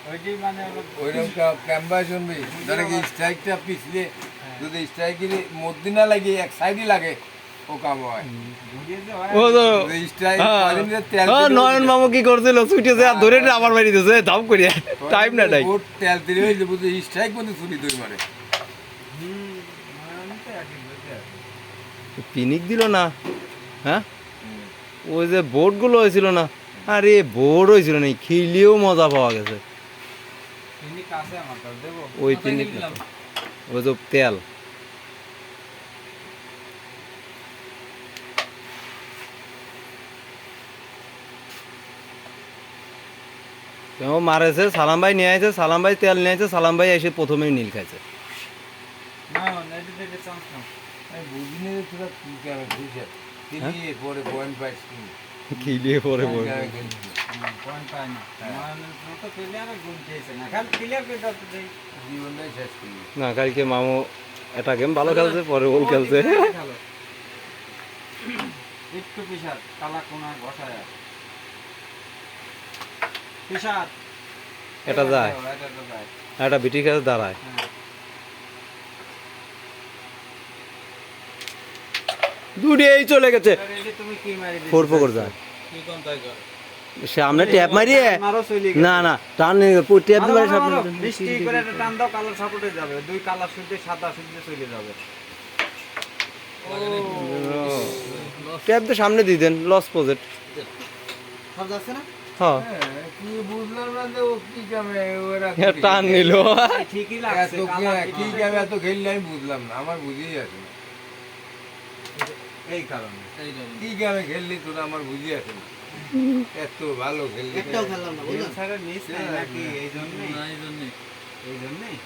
ওইটাই মানে ওইরকম ক্যাম্বা শুনবি ধরে কি স্ট্রাইকটা পিছলে যদি স্ট্রাইকের মধ্যে না লাগে এক সাইডে লাগে ও কাম হয় ও তো স্ট্রাইক নয়ন মামু কি করছিল ছুটেছে আর ধরে আবার মারি দিয়েছে ধাম করিয়া টাইম না নাই তেল দিলে হয়ে যাবে স্ট্রাইক মধ্যে ছুটি ধরে মারে পিনিক দিল না হ্যাঁ ওই যে বোর্ডগুলো হয়েছিল না আরে বোর্ড হয়েছিল না খেলিয়েও মজা পাওয়া গেছে ওই পিনিক ওই যে তেল কেমন মারেছে সালাম ভাই নিয়ে আসছে সালাম ভাই তেল নিয়ে আসছে সালাম ভাই এসে প্রথমেই নীল খাইছে বুঝিনি তোরা কি কারণে বুঝে খেলিয়ে পরে পয়েন্ট পাইস খেলিয়ে পরে পয়েন্ট পায় না তো প্লেয়ার গুণ খেয়েছে না খালি প্লেয়ার কে করতে দেই জীবনটাই শেষ করলি না কালকে মামু একটা গেম ভালো খেলছে পরে বল খেলছে একটু পিছাত কালা কোনা ঘষায় পিছাত এটা যায় একটা বিটি কাছে দাঁড়ায় দুটিই চলে গেছে তুমি কি মারি ফোর পকড় যায় কি কোন তাই কর সামনে ট্যাপ মারিয়ে মারো চলে না না টান ট্যাপ দিবার সামনে বৃষ্টি করে একটা টান দাও কালার সাপোর্টে যাবে দুই কালার শুদ্ধ সাদা শুদ্ধ চলে যাবে ট্যাপ তো সামনে দিয়ে দেন লস প্রজেক্ট সব যাচ্ছে না হ্যাঁ কি বুঝলাম না যে ও কি কামে ওরা টান নিল ঠিকই লাগছে কি কামে এত খেললে আমি বুঝলাম না আমার বুঝেই আছে না এই কারণে কি কামে খেললি তোরা আমার বুঝেই আছে না এত ভালো খেললি একটাও খেললাম না বুঝলেন স্যার মিস নাই নাকি এই জন্যই না এই জন্যই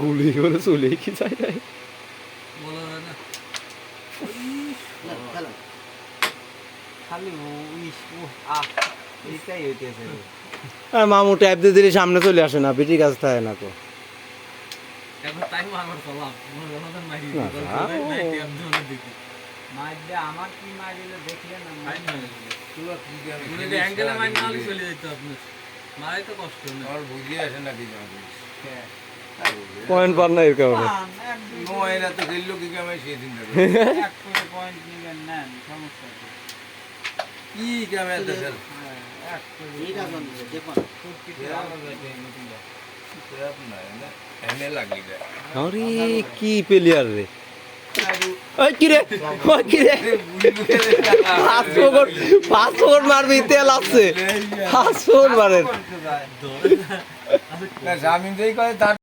গুলি করে চলে কি চাই নাই বলা হয় না খালি এইটাই হইতেছে আর মামু ট্যাপ দিয়ে দিলে সামনে চলে আসে না বিটি কাছে থাকে না তো এখন টাইম আমার চলাম মনে হলো মাইরি মাইরে আমার কি মাইরিলে দেখলে না তোরা কি কামে উনি যে অ্যাঙ্গেলে মাইর না হলে চলে যেত আপনি মারাই তো কষ্ট না আমার বুঝেই আসে না কি কামে পয়েন্ট পার না এর কারণে নো এরা তো খেললো কি কামে সেদিন ধরে এক করে পয়েন্ট নিবেন নেন সমস্যা কি কামে এত খেল এক করে এইটা জানবে দেখুন ফুটকিতে আলো যাবে নতুনটা খারাপ না না এনে লাগি যায় আরে কি প্লেয়ার রে ওই কি রে ওই কি রে পাঁচ ওভার মারবি তেল আসছে 5 ওভার মারেন না জামিন যেই করে তার